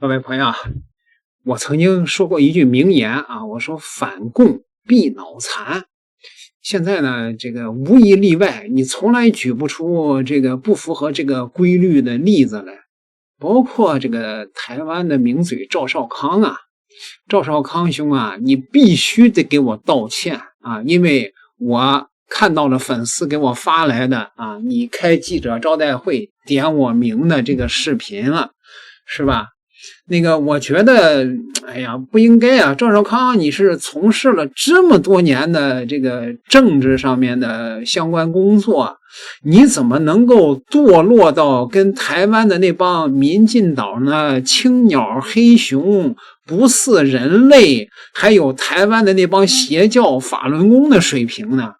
各位朋友，我曾经说过一句名言啊，我说反共必脑残。现在呢，这个无一例外，你从来举不出这个不符合这个规律的例子来。包括这个台湾的名嘴赵少康啊，赵少康兄啊，你必须得给我道歉啊，因为我看到了粉丝给我发来的啊，你开记者招待会点我名的这个视频了，是吧？那个我觉得哎呀不应该啊，赵少康你是从事了这么多年的这个政治上面的相关工作，你怎么能够堕落到跟台湾的那帮民进党呢青鸟黑熊不似人类，还有台湾的那帮邪教法轮功的水平呢？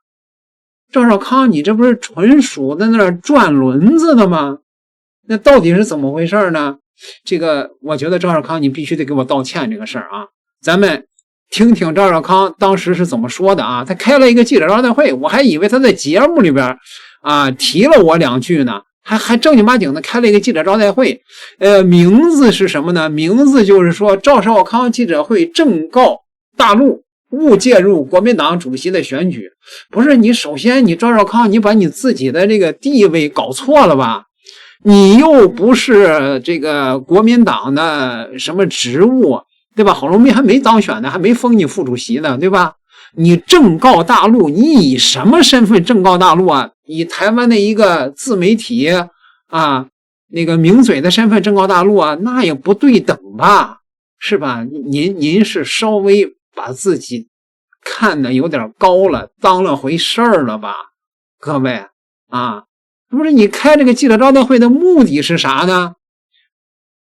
赵少康你这不是纯属在那转轮子的吗？那到底是怎么回事呢？这个我觉得赵少康你必须得给我道歉这个事儿啊，咱们听听赵少康当时是怎么说的啊。他开了一个记者招待会，我还以为他在节目里边啊提了我两句呢，还正经八经的开了一个记者招待会。名字是什么呢？名字就是说赵少康记者会正告大陆勿介入国民党主席的选举。不是，你首先你赵少康你把你自己的这个地位搞错了吧？你又不是这个国民党的什么职务，对吧？郝龙斌还没当选呢，还没封你副主席呢，对吧？你正告大陆，你以什么身份正告大陆啊？以台湾的一个自媒体啊，那个名嘴的身份正告大陆啊，那也不对等吧？是吧？您是稍微把自己看得有点高了，当了回事儿了吧？各位啊。不是，你开这个记者招待会的目的是啥呢？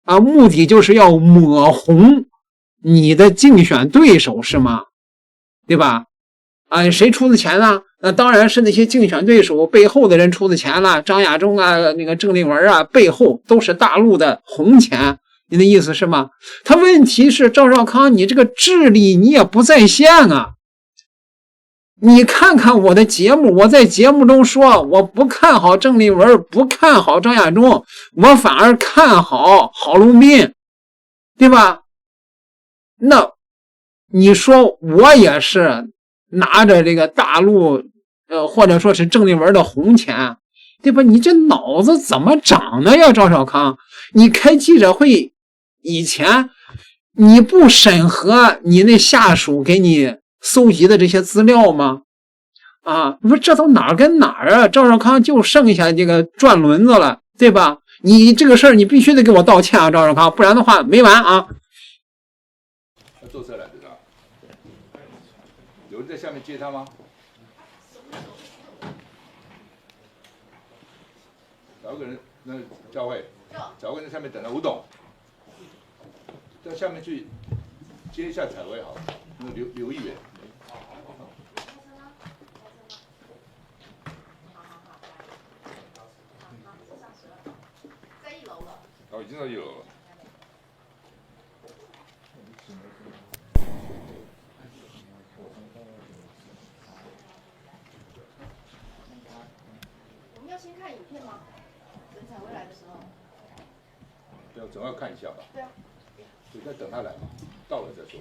啊，目的就是要抹红你的竞选对手是吗？对吧？啊，谁出的钱呢？那当然是那些竞选对手背后的人出的钱了。张亚中啊，那个郑丽文啊，背后都是大陆的红钱。你的意思是吗？他问题是赵少康，你这个智力你也不在线啊。你看看我的节目，我在节目中说我不看好郑丽文，不看好张亚中，我反而看好郝龙斌，对吧？那你说我也是拿着这个大陆或者说是郑丽文的红钱，对吧？你这脑子怎么长的呀，赵少康？你开记者会以前你不审核你那下属给你搜集的这些资料吗？啊，不是，这都哪儿跟哪儿啊？赵少康就剩下这个转轮子了，对吧？你这个事儿你必须得给我道歉啊，赵少康，不然的话没完啊！坐车来的是吧？有人在下面接他吗？找个人，那教会，找个人在下面等着，吴董，到下面去接一下彩绘好，那刘议员。哦，已经到1楼了。我们要先看影片吗？等彩薇来的时候。对啊，总要看一下吧。对啊。对，再等他来嘛，到了再说。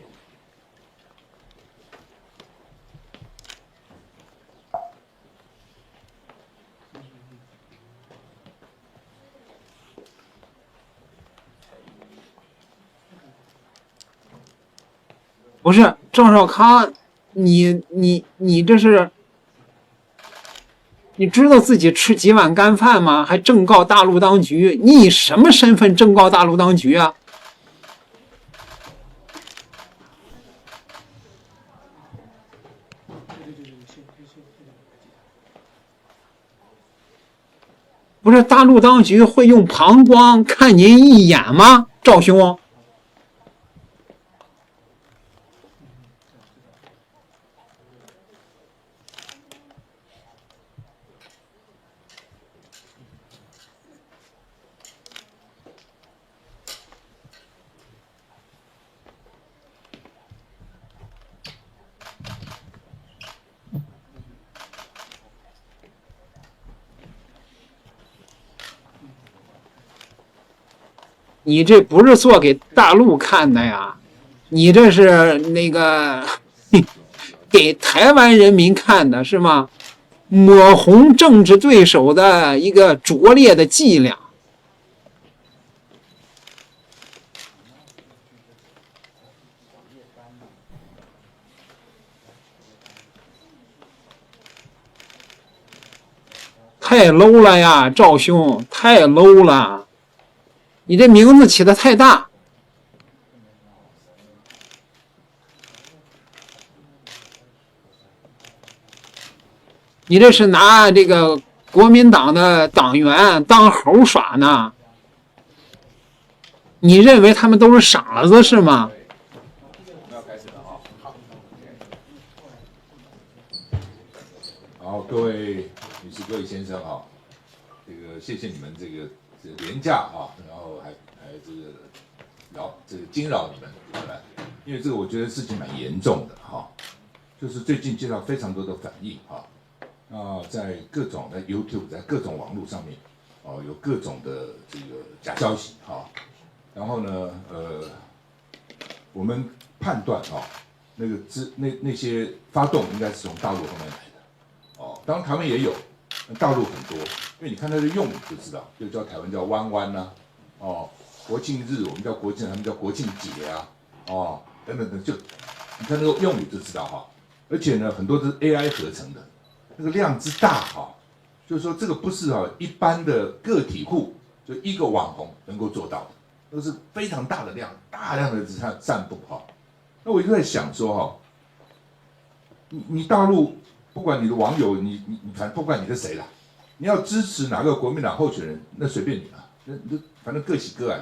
不是赵少康，你这是，你知道自己吃几碗干饭吗？还正告大陆当局，你以什么身份正告大陆当局啊？不是大陆当局会用膀胱看您一眼吗，赵兄？你这不是做给大陆看的呀，你这是那个给台湾人民看的是吗？抹红政治对手的一个拙劣的伎俩。太 low 了呀，赵兄，太 low 了！你这名字起得太大。你这是拿这个国民党的党员当猴耍呢？你认为他们都是傻子是吗？那要开始了啊！好，各位女士、各位先生啊，这个谢谢你们这个廉价啊，然后还这个惊扰你们来，因为这个我觉得事情蛮严重的哈，就是最近接到非常多的反应哈。在各种的 YouTube， 在各种网络上面，有各种的这个假消息哈。然后呢，我们判断那些发动应该是从大陆方面来的，当然台湾也有，大陆很多，因为你看它的用语就知道，就叫台湾叫弯弯呐，国庆日我们叫国庆，他们叫国庆节啊，等等等，就你看那个用语就知道哈。而且呢，很多都是 AI 合成的。那个量之大哈，就是说这个不是一般的个体户，就一个网红能够做到的，都是非常大的量，大量的散布哈。那我就在想说哈，你大陆不管你的网友，你反正不管你是谁啦，你要支持哪个国民党候选人，那随便你啦，那反正各喜各爱。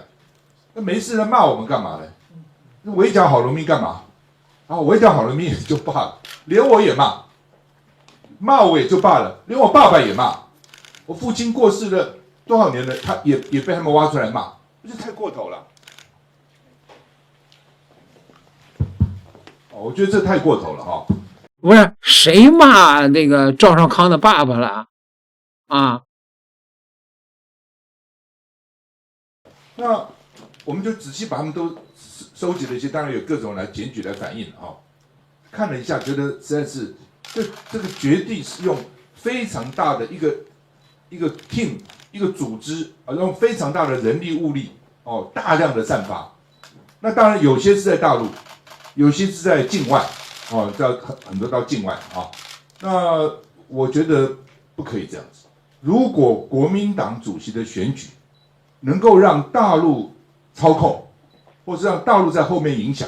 那没事，他骂我们干嘛呢？那围剿郝龙斌干嘛？围剿郝龙斌也就罢了，连我也骂。骂我也就罢了，连我爸爸也骂。我父亲过世了多少年了，他也被他们挖出来骂，不是太过头了？我觉得这太过头了哈。不是谁骂那个赵少康的爸爸了啊？那我们就仔细把他们都收集了一些，当然有各种来检举来反映哈。看了一下，觉得实在是。这个绝对是用非常大的一个 team 一个组织用非常大的人力物力大量的散发。那当然有些是在大陆，有些是在境外在很多到境外啊。那我觉得不可以这样子。如果国民党主席的选举能够让大陆操控，或是让大陆在后面影响，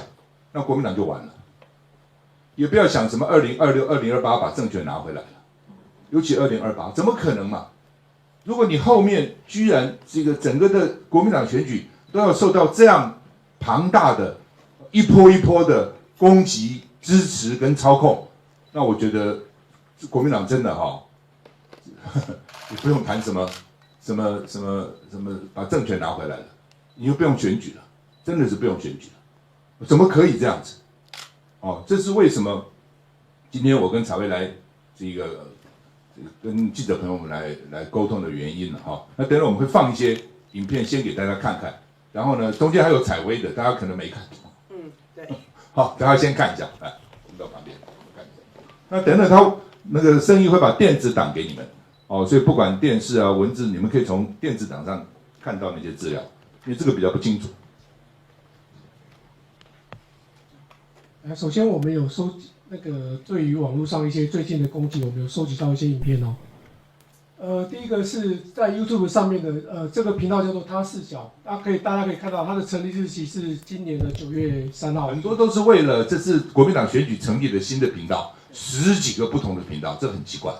那国民党就完了。也不要想什么2026、2028把政权拿回来了，尤其2028，怎么可能嘛？如果你后面居然这个整个的国民党选举都要受到这样庞大的一波一波的攻击、支持跟操控，那我觉得国民党真的也不用谈什么把政权拿回来了，你又不用选举了，真的是不用选举了，怎么可以这样子？这是为什么？今天我跟采薇来这个跟记者朋友们来沟通的原因了哈。那等等我们会放一些影片先给大家看看，然后呢中间还有采薇的，大家可能没看。对。好，大家先看一下，来，我们到旁边看一下。那等等他那个声音会把电子档给你们所以不管电视啊文字，你们可以从电子档上看到那些资料，因为这个比较不清楚。首先，我们有收集对于网络上一些最近的攻击，我们有收集到一些影片第一个是在 YouTube 上面的这个频道叫做他视角，大家可以看到它的成立日期是今年的9月3号。很多都是为了这次国民党选举成立的新的频道，10几个不同的频道，这很奇怪。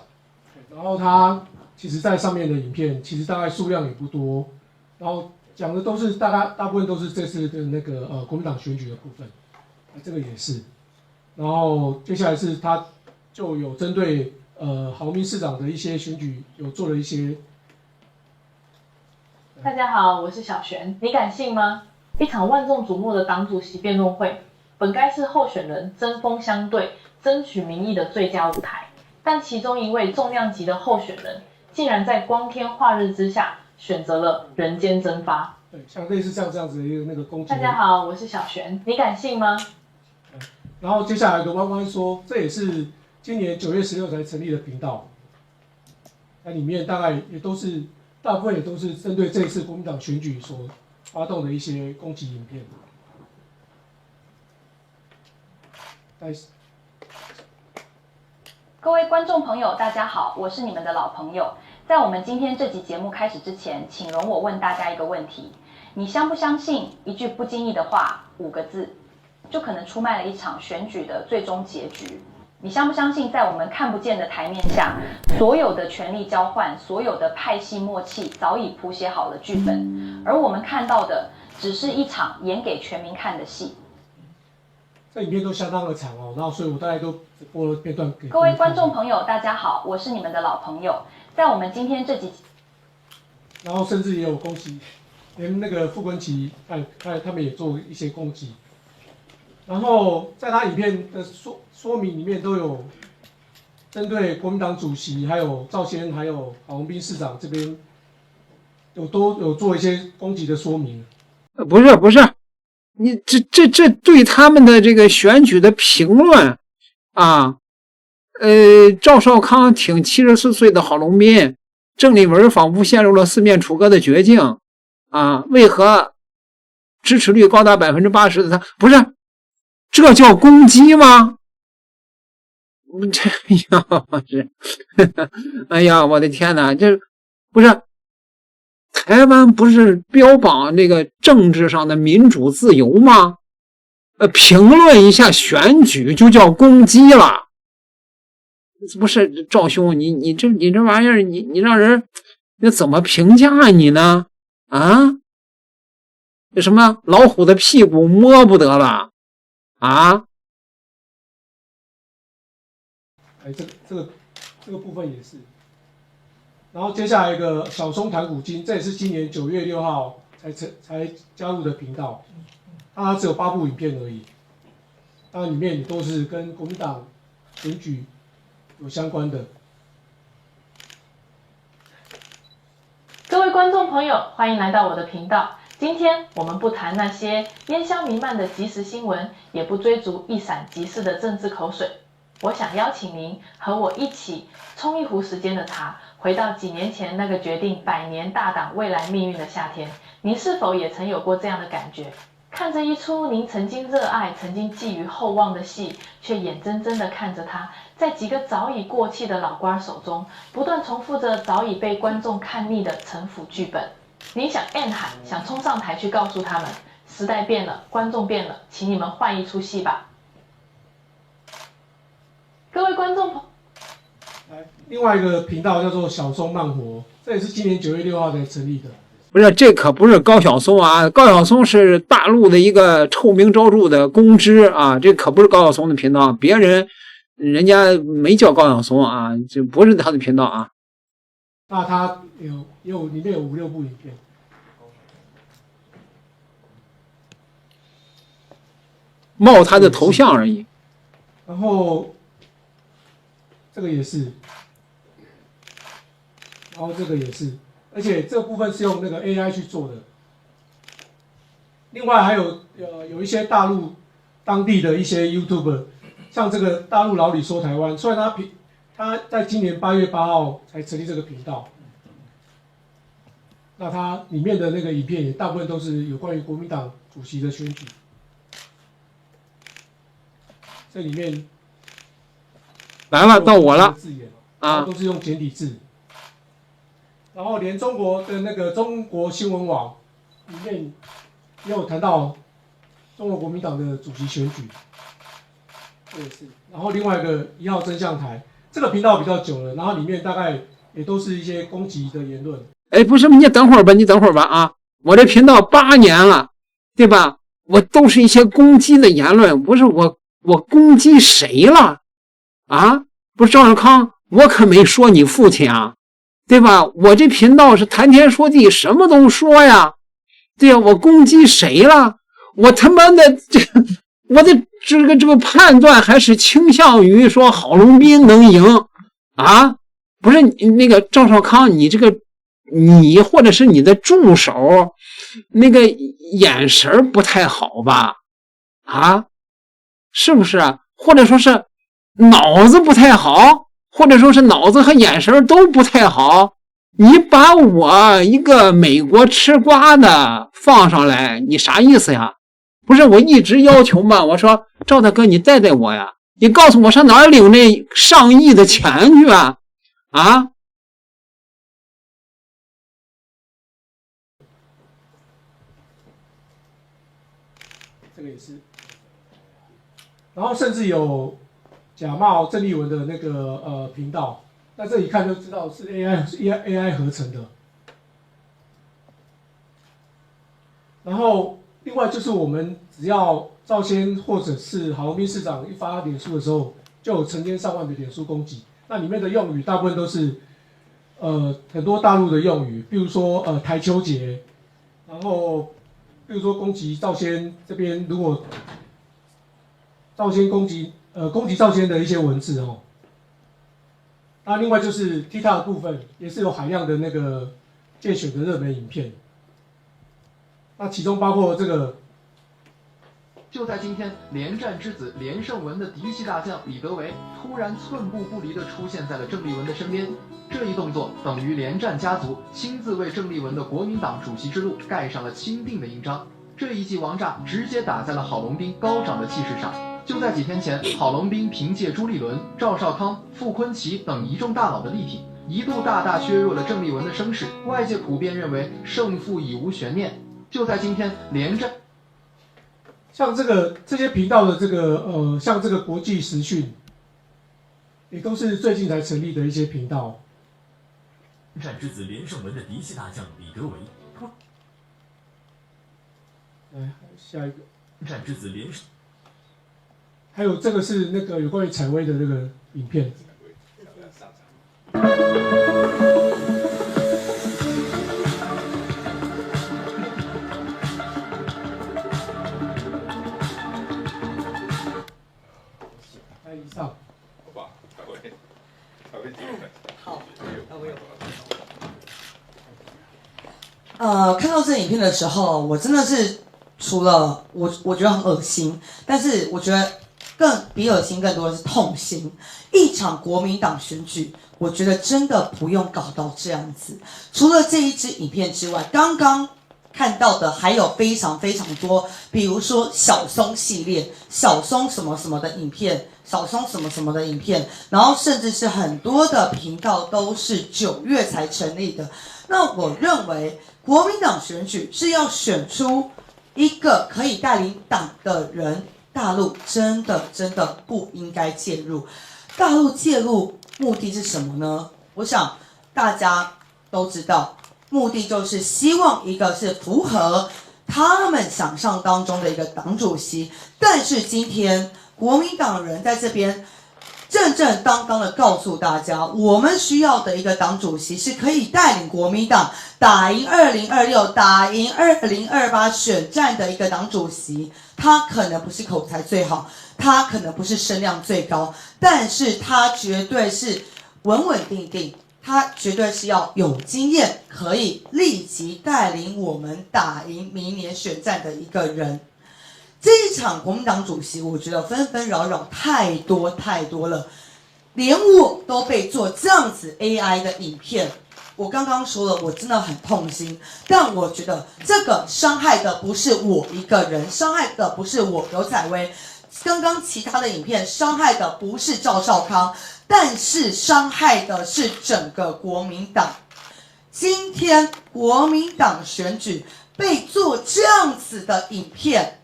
然后它其实在上面的影片其实大概数量也不多，然后讲的都是大部分都是这次的那个国民党选举的部分。这个也是，然后接下来是他就有针对郝明市长的一些选举有做了一些。大家好，我是小璇，你敢信吗？一场万众瞩目的党主席辩论会，本该是候选人针锋相对、争取民意的最佳舞台，但其中一位重量级的候选人，竟然在光天化日之下选择了人间蒸发。对，像类似这样子的一个那个攻击。大家好，我是小璇，你敢信吗？然后接下来有个弯弯说，这也是今年9月16才成立的频道，那里面大概也都是大部分也都是针对这一次国民党选举所发动的一些攻击影片。各位观众朋友，大家好，我是你们的老朋友。在我们今天这集节目开始之前，请容我问大家一个问题：你相不相信一句不经意的话，5个字，就可能出卖了一场选举的最终结局？你相不相信，在我们看不见的台面下，所有的权力交换，所有的派系默契，早已谱写好了剧本，而我们看到的，只是一场演给全民看的戏。这影片都相当的长哦，然后所以我大概都只播了片段给各位观众朋友，大家好，我是你们的老朋友。在我们今天这集，然后甚至也有攻击，连那个傅昆萁他们也做一些攻击，然后在他影片的说明里面都有针对国民党主席、还有赵先还有郝龙斌市长这边都有做一些攻击的说明。不是，你这对他们的这个选举的评论啊，赵少康挺74岁的郝龙斌，郑丽文仿佛陷入了四面楚歌的绝境啊！为何支持率高达80%的他不是？这叫攻击吗？这是，哎呀，我的天哪！这不是台湾不是标榜这个政治上的民主自由吗？评论一下选举就叫攻击了。不是赵兄，你这玩意儿，你让人那怎么评价你呢？啊？什么老虎的屁股摸不得了啊？这个部分也是。然后接下来一个小松谈古今，这也是今年9月6号才加入的频道，它只有8部影片而已，当然里面也都是跟国民党选举有相关的。各位观众朋友，欢迎来到我的频道。今天我们不谈那些烟消弥漫的即时新闻，也不追逐一闪即逝的政治口水。我想邀请您和我一起冲一壶时间的茶，回到几年前那个决定100年大党未来命运的夏天。您是否也曾有过这样的感觉？看着一出您曾经热爱、曾经寄予厚望的戏，却眼睁睁地看着它在几个早已过气的老官手中，不断重复着早已被观众看腻的城府剧本。您想暗喊，想冲上台去告诉他们，时代变了，观众变了，请你们换一出戏吧。各位观众朋友，另外一个频道叫做小松慢活，这也是今年9月6号才成立的。不是，这可不是高晓松啊！高晓松是大陆的一个臭名昭著的公知啊，这可不是高晓松的频道，别人家没叫高晓松啊，这不是他的频道啊。那他里面有5、6部影片。冒他的头像而已。然后这个也是，然后这个也是，而且这部分是用那个 AI 去做的。另外还有一些大陆当地的一些 YouTuber， 像这个大陆老李说台湾，虽然他在今年8月8号才成立这个频道，那他里面的那个影片也大部分都是有关于国民党主席的选举。这里面来了，到我了啊，都是用简体字。然后连中国的那个中国新闻网里面也有谈到中国国民党的主席选举，这也是。然后另外一个1号真相台，这个频道比较久了，然后里面大概也都是一些攻击的言论。哎，不是，你等会儿吧啊！我这频道8年了，对吧？我都是一些攻击的言论，不是我攻击谁了啊？不是赵少康，我可没说你父亲啊，对吧？我这频道是谈天说地，什么都说呀，对呀，我攻击谁了？我他妈的我的这个判断还是倾向于说郝龙斌能赢啊，不是那个赵少康，你或者是你的助手那个眼神不太好吧？啊，是不是啊？或者说是脑子不太好，或者说是脑子和眼神都不太好。你把我一个美国吃瓜的放上来，你啥意思呀？不是我一直要求吗？我说赵大哥，你带带我呀，你告诉我上哪儿领那上亿的钱去啊？啊？这个也是。然后甚至有假冒郑丽文的那个频道，那这一看就知道是 AI 合成的。然后另外就是我们只要赵先或者是郝龙斌市长一发脸书的时候，就有成千上万的脸书攻击，那里面的用语大部分都是很多大陆的用语，比如说台秋节，然后比如说攻击赵先这边，如果赵先攻击赵先的一些文字哦。那另外就是 TikTok 的部分，也是有海量的那个荐选的热门影片。那其中包括这个。就在今天，连战之子连胜文的嫡系大将李德维突然寸步不离地出现在了郑丽文的身边，这一动作等于连战家族亲自为郑丽文的国民党主席之路盖上了钦定的印章。这一记王炸直接打在了郝龙斌高涨的气势上。就在几天前，郝龙斌凭借朱立伦、赵少康、傅昆萁等一众大佬的力挺，一度大大削弱了郑丽文的声势，外界普遍认为胜负已无悬念。就在今天，连战像这些频道的像这个国际时讯，也都是最近才成立的一些频道。战之子连胜文的嫡系大将李德维，来下一个。战之子连胜，还有这个是那个有关于采薇的那个影片。以上。好吧，还会机会。好，我有。看到这影片的时候，我真的是除了我觉得很恶心，但是我觉得更比恶心更多的是痛心。一场国民党选举，我觉得真的不用搞到这样子。除了这一支影片之外，刚刚看到的还有非常非常多，比如说小松系列、小松什么什么的影片。小松什么什么的影片，然后甚至是很多的频道都是9月才成立的。那我认为国民党选举是要选出一个可以带领党的人，大陆真的不应该介入。大陆介入目的是什么呢？我想大家都知道，目的就是希望一个是符合他们想象当中的一个党主席，但是今天国民党人在这边正正当当的告诉大家，我们需要的一个党主席是可以带领国民党打赢2026、打赢2028选战的一个党主席。他可能不是口才最好，他可能不是声量最高，但是他绝对是稳稳定定，他绝对是要有经验，可以立即带领我们打赢明年选战的一个人。这一场国民党主席，我觉得纷纷扰扰太多了，连我都被做这样子 AI 的影片。我刚刚说了，我真的很痛心，但我觉得这个伤害的不是我一个人，伤害的不是我刘采薇，刚刚其他的影片伤害的不是赵少康，但是伤害的是整个国民党。今天国民党选举被做这样子的影片，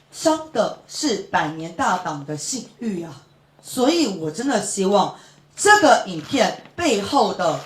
伤的是100年大党的信誉啊！所以我真的希望这个影片背后的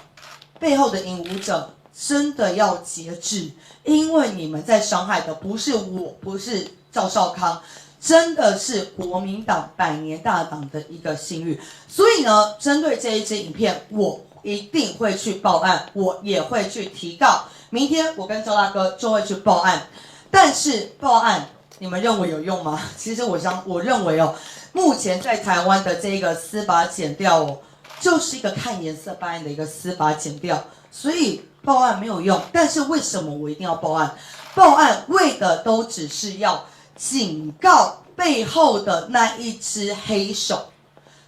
引武者真的要节制，因为你们在伤害的不是我，不是赵少康，真的是国民党100年大党的一个信誉。所以呢，针对这一支影片，我一定会去报案，我也会去提告。明天我跟赵大哥就会去报案，但是报案你们认为有用吗？其实我认为哦，目前在台湾的这个司法检调哦，就是一个看颜色办案的一个司法检调，所以报案没有用，但是为什么我一定要报案？报案为的都只是要警告背后的那一只黑手，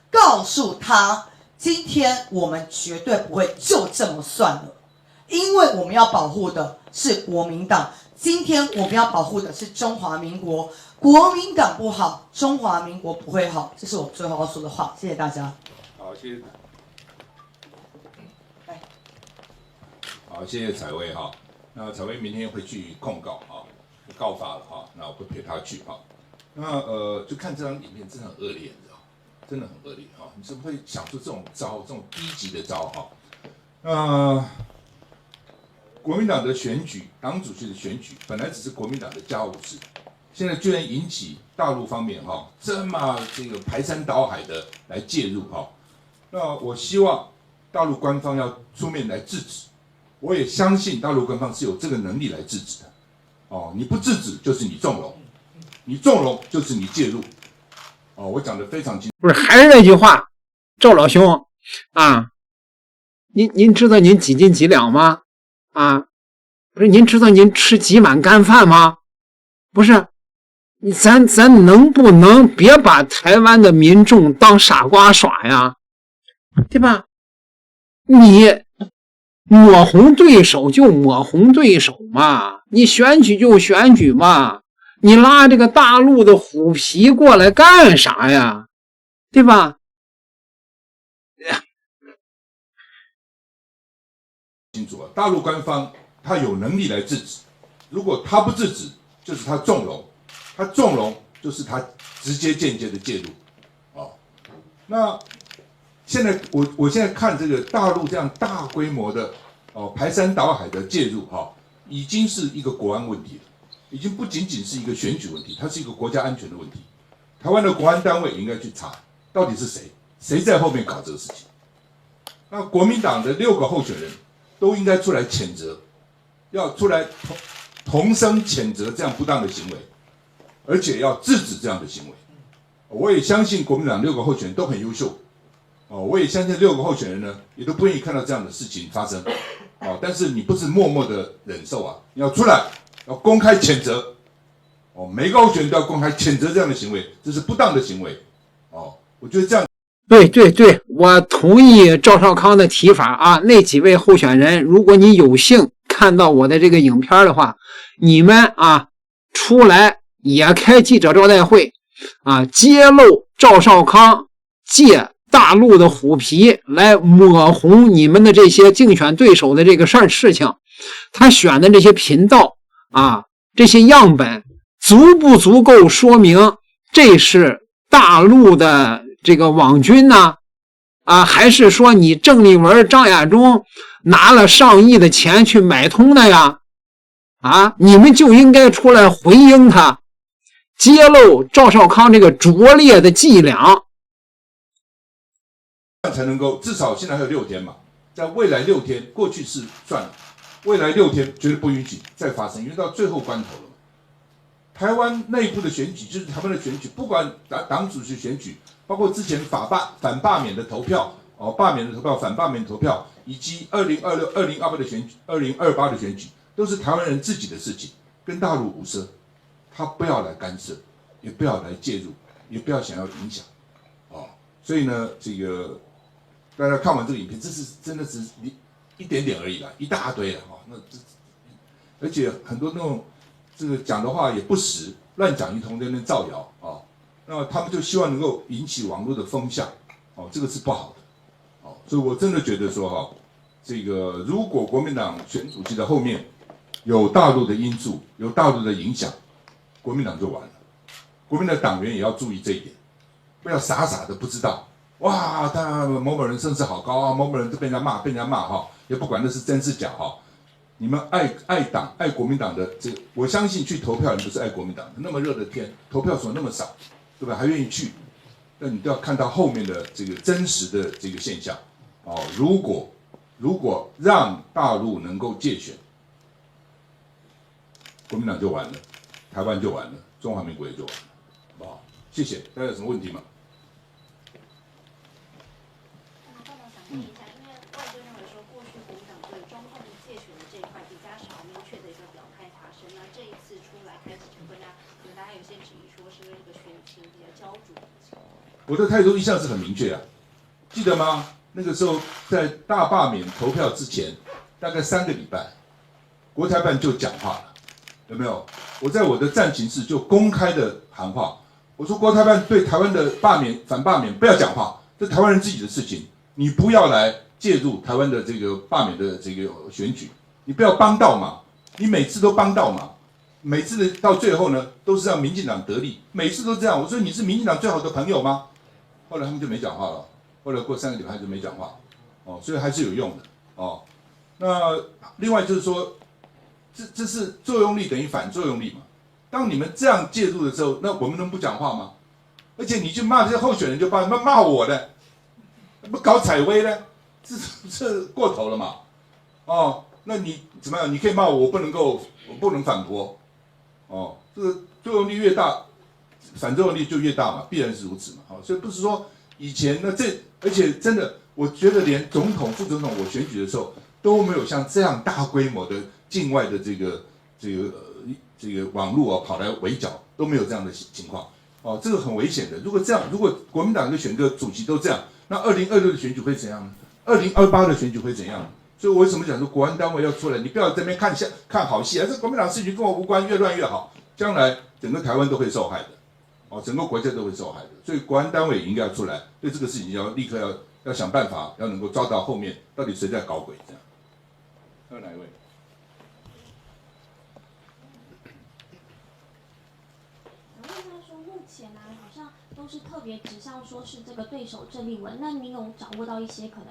告诉他，今天我们绝对不会就这么算了，因为我们要保护的是国民党，今天我们要保护的是中华民国。国民党不好，中华民国不会好，这是我最后要说的话。谢谢大家。好，谢谢。好，谢谢采薇哈。那采薇明天会去控告啊，告发了哈。那我会陪他去哈。那就看这张影片真的很恶劣，你知道，真的很恶劣哈。你怎么会想出这种招，这种低级的招哈？国民党的选举，党主席的选举，本来只是国民党的家务事。现在居然引起大陆方面这么这个排山倒海的来介入那我希望大陆官方要出面来制止，我也相信大陆官方是有这个能力来制止的你不制止就是你纵容，你纵容就是你介入我讲的非常清楚。不是，还是那句话，赵老兄啊，您知道您几斤几两吗？啊，不是，您知道您吃几碗干饭吗？不是。咱能不能别把台湾的民众当傻瓜耍呀？对吧？你抹红对手就抹红对手嘛，你选举就选举嘛，你拉这个大陆的虎皮过来干啥呀？对吧？清楚大陆官方他有能力来制止，如果他不制止，就是他纵容。他纵容就是他直接间接的介入那现在我现在看这个大陆这样大规模的排山倒海的介入已经是一个国安问题了，已经不仅仅是一个选举问题，它是一个国家安全的问题。台湾的国安单位也应该去查到底是谁在后面搞这个事情。那国民党的6个候选人都应该出来谴责，要出来同声谴责这样不当的行为。而且要制止这样的行为，我也相信国民党6个候选人都很优秀，我也相信6个候选人呢也都不愿意看到这样的事情发生，但是你不是默默的忍受你要出来，要公开谴责，每个候选人都要公开谴责这样的行为，这是不当的行为，我觉得这样。对，我同意赵少康的提法啊，那几位候选人，如果你有幸看到我的这个影片的话，你们出来。也开记者招待会揭露赵少康借大陆的虎皮来抹红你们的这些竞选对手的这个事情，他选的这些频道这些样本足不足够说明这是大陆的这个网军呢？还是说你郑丽文、张亚中拿了上亿的钱去买通的呀？你们就应该出来回应他。揭露赵少康这个拙劣的伎俩，才能够至少现在还有6天嘛，在未来6天，过去是算了，未来6天绝对不允许再发生，因为到最后关头了嘛。台湾内部的选举就是台湾的选举，不管党主席选举，包括之前反罢免的投票，罢免的投票、反罢免的投票，以及2026、2028的选举、2028的选举，都是台湾人自己的事情，跟大陆无涉。他不要来干涉，也不要来介入，也不要想要影响，所以呢，这个大家看完这个影片，这是真的是一点点而已啦，一大堆了而且很多那种这个讲的话也不实，乱讲一通在那边造谣那他们就希望能够引起网络的风向这个是不好的所以我真的觉得说这个如果国民党选主席的后面有大陆的因素，有大陆的影响。国民党就完了，国民党党员也要注意这一点，不要傻傻的不知道。哇，他某某人声势好高某某人就被人家骂，也不管那是真是假你们爱党爱国民党的这个，我相信去投票你不是爱国民党的，那么热的天，投票所那么少，对吧？还愿意去，那你都要看到后面的这个真实的这个现象如果让大陆能够介选，国民党就完了。台湾就完了，中华民国也就完了，好不好？谢谢，大家有什么问题吗？那帮我想问一下，因为外界认为说，过去国民党对中共介选些质疑，说是这个选情比较焦灼。我的态度一向是很明确啊，记得吗？那个时候在大罢免投票之前，大概3个礼拜，国台办就讲话了，有没有？我在我的战情室就公开的喊话，我说国台办对台湾的罢免、反罢免不要讲话，这台湾人自己的事情，你不要来介入台湾的这个罢免的这个选举，你不要帮倒忙，你每次都帮倒忙，每次的到最后呢，都是让民进党得利，每次都这样。我说你是民进党最好的朋友吗？后来他们就没讲话了，后来过3个礼拜就没讲话，哦，所以还是有用的哦。那另外就是说，这是作用力等于反作用力嘛。当你们这样介入的时候，那我们能不讲话吗？而且你去骂这些候选人，就骂我的，不搞采薇呢？这过头了嘛？哦，那你怎么样？你可以骂我，我不能反驳。哦，这个作用力越大，反作用力就越大嘛，必然是如此嘛。好，所以不是说以前而且真的，我觉得连总统、副总统我选举的时候都没有像这样大规模的境外的这个网络啊跑来围剿，都没有这样的情况。哦，这个很危险的。如果国民党的选个主席都这样，那2026的选举会怎样呢？2028的选举会怎样？所以我为什么讲说国安单位要出来？你不要在那边看好戏啊！这国民党事情跟我无关，越乱越好，将来整个台湾都会受害的，哦，整个国家都会受害的。所以国安单位也应该要出来，对这个事情要立刻要想办法，要能够抓到后面到底谁在搞鬼这样。还有哪一位？目前呢，好像都是特别指向说是这个对手郑丽文，那您有掌握到一些可能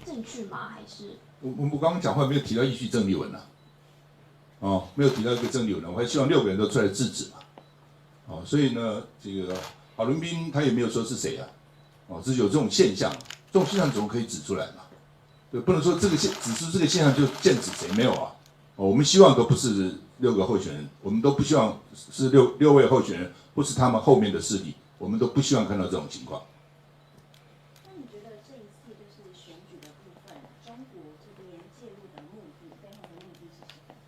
证据吗？还是我刚刚讲话没有提到依据郑丽文啊，哦，没有提到一个郑丽文，我还希望6个人都出来制止嘛，哦，所以呢，这个郝龙斌他也没有说是谁啊，哦，只是有这种现象，这种现象总可以指出来嘛，对，不能说指出这个现象就剑指谁没有啊，哦，我们希望都不是6个候选人，我们都不希望是六位候选人。或是他们后面的势力，我们都不希望看到这种情况。那你觉得这一次就是选举的部分，中国这边介入的目的，背后的目的是什么？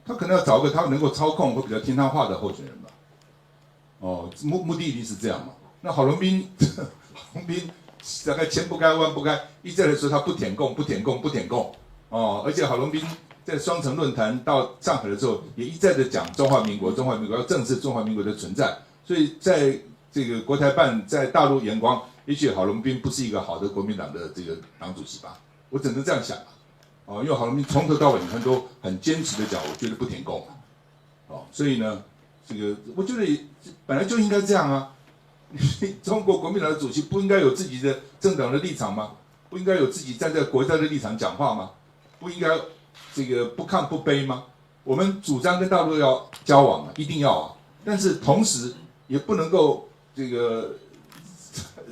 他可能要找个他能够操控或比较听他话的候选人吧。哦，目的一定是这样嘛。那郝龙斌大概钱不该弯不该，一再的说他不舔共。哦，而且郝龙斌在双城论坛到上海的时候，也一再的讲中华民国要正视中华民国的存在。所以在这个国台办在大陆眼光，也许郝龙斌不是一个好的国民党的这个党主席吧，我只能这样想啊。哦，因为郝龙斌从头到尾你看都很坚持的讲，我觉得不舔共。哦，所以呢，这个我觉得本来就应该这样啊。中国国民党的主席不应该有自己的政党的立场吗？不应该有自己站在国家的立场讲话吗？不应该这个不亢不卑吗？我们主张跟大陆要交往啊，一定要啊，但是同时也不能够这个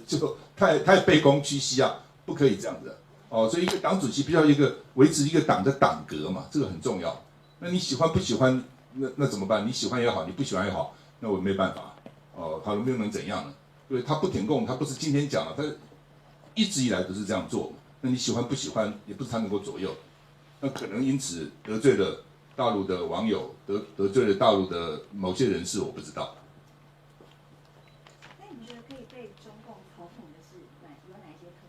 就太卑躬屈膝啊，不可以这样子哦。所以一个党主席必须要维持一个党的党格嘛，这个很重要。那你喜欢不喜欢，那怎么办？你喜欢也好，你不喜欢也好，那我没办法哦。郝龙斌能怎样呢？因为他不舔共，他不是今天讲了，他一直以来都是这样做。那你喜欢不喜欢，也不是他能够左右。那可能因此得罪了大陆的网友，得罪了大陆的某些人士，我不知道。那你觉得可以被中共操控的是有哪些特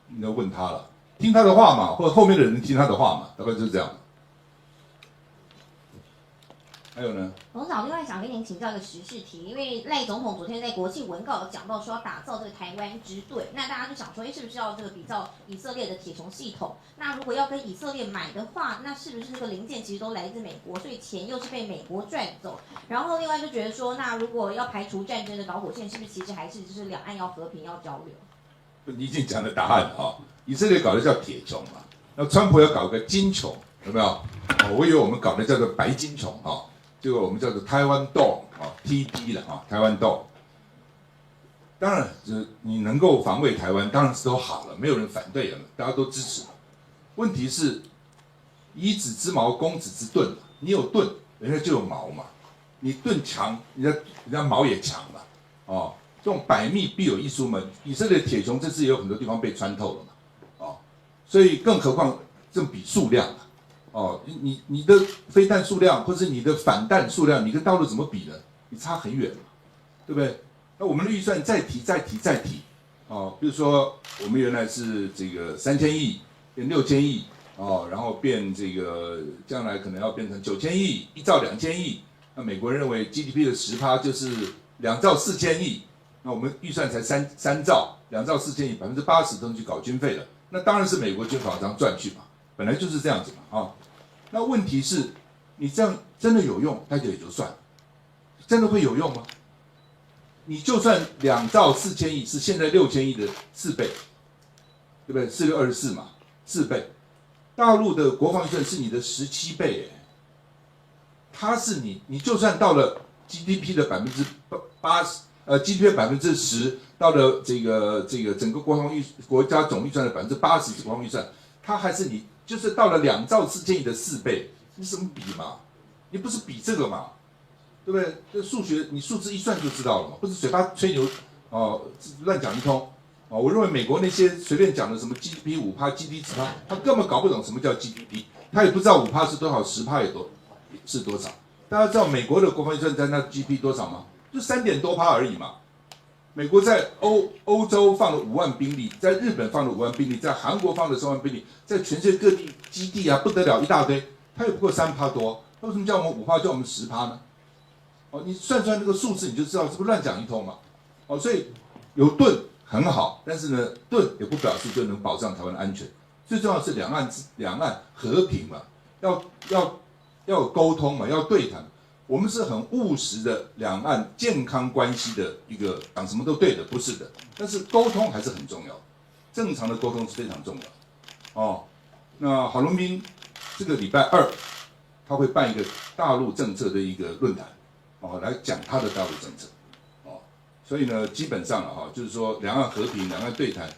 质？你要问他了，听他的话嘛，或者后面的人听他的话嘛，大概就是这样。还有呢？董事长，另外想跟您请教一个时事题，因为赖总统昨天在国庆文告有讲到说要打造这个台湾之队，那大家就想说，是不是要这个比照以色列的铁穹系统？那如果要跟以色列买的话，那是不是这个零件其实都来自美国，所以钱又是被美国赚走？然后另外就觉得说，那如果要排除战争的导火线，是不是其实还是就是两岸要和平要交流？你已经讲了答案了啊！以色列搞的叫铁穹嘛，那川普要搞个金穹，有没有？哦，我以为我们搞的叫做白金穹啊。这个我们叫做台湾豆啊 ，TD 了啊，台湾豆。当然，你能够防卫台湾，当然是都好了，没有人反对了，大家都支持。问题是，以子之矛攻子之盾，你有盾，人家就有矛嘛。你盾强，人家矛也强嘛。哦，这种百密必有一疏门。以色列铁穹这次也有很多地方被穿透了嘛。哦，所以更何况这比数量啊。哦，你的飞弹数量或者你的反弹数量，你跟大陆怎么比呢？你差很远嘛，对不对？那我们的预算再提，哦，比如说我们原来是这个3000亿变6000亿，哦，然后变这个将来可能要变成9000亿，1兆2000亿。那美国人认为 GDP 的10%就是2兆4000亿，那我们预算才3兆，2兆4000亿，80%都去搞军费了，那当然是美国军方这样赚去嘛，本来就是这样子嘛，啊。那问题是，你这样真的有用，那就也就算了，真的会有用吗？你就算2兆4000亿是现在6000亿的4倍，对不对？4、6、24嘛，4倍。大陆的国防预算是你的17倍，它是你就算到了 GDP 的80%，GDP 的10%，到了这个整个国家总预算的80%是国防预算，它还是你。就是到了2兆4000亿的4倍，你怎么比嘛？你不是比这个嘛，对不对？这数学你数字一算就知道了嘛，不是嘴巴吹牛哦，乱讲一通哦。我认为美国那些随便讲的什么 GDP 5%、GDP 10%，他根本搞不懂什么叫 GDP， 他也不知道5%是多少，10%是多少。大家知道美国的国防预算在那 GDP 多少吗？就3点多%而已嘛。美国在欧洲放了5万兵力，在日本放了5万兵力，在韩国放了3万兵力，在全世界各地基地啊不得了一大堆，它也不过3%多，那为什么叫我们5%，叫我们10%呢？哦，你算出来那个数字你就知道是不是乱讲一通嘛？哦，所以有盾很好，但是呢，盾也不表示就能保障台湾的安全。最重要的是两岸和平嘛，要有沟通嘛，要对谈。我们是很务实的两岸健康关系的一个讲什么都对的，不是的。但是沟通还是很重要，正常的沟通是非常重要。哦，那郝龙斌这个礼拜2他会办一个大陆政策的一个论坛，哦，来讲他的大陆政策。哦，所以呢，基本上啊，就是说两岸和平、两岸对谈，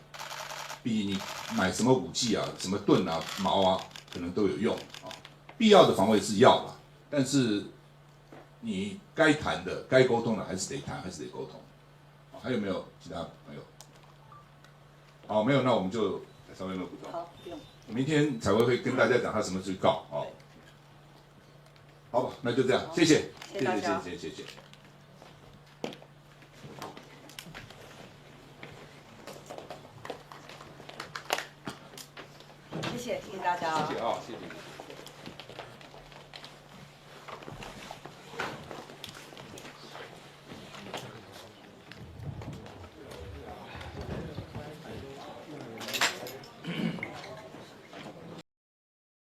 比你买什么武器啊、什么盾啊、矛啊，可能都有用啊。必要的防卫是要了，但是你该谈的、该沟通的还是得谈，还是得沟通。还有没有其他朋友？好，没有，那我们就稍微没有补充。好，不用。明天彩薇会跟大家讲他什么去告哦。好吧，那就这样，谢谢，谢谢大家。谢谢。谢谢大家。谢谢啊，谢谢。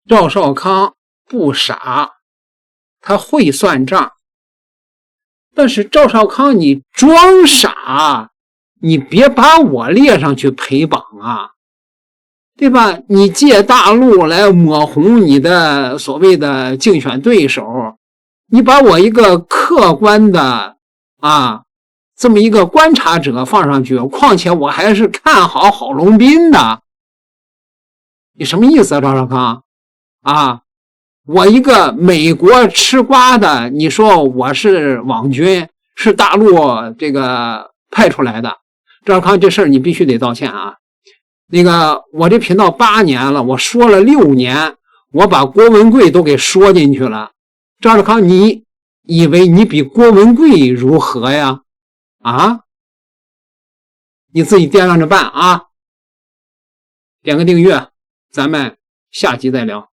赵少康不傻，他会算账。但是赵少康你装傻，你别把我列上去陪绑啊，对吧？你借大陆来抹红你的所谓的竞选对手，你把我一个客观的这么一个观察者放上去，况且我还是看好郝龙斌的，你什么意思啊，赵少康？我一个美国吃瓜的，你说我是网军，是大陆这个派出来的，赵少康这事儿你必须得道歉啊！那个我这频道8年了，我说了6年，我把郭文贵都给说进去了。赵少康，你以为你比郭文贵如何呀？你自己掂量着办啊！点个订阅，咱们下集再聊。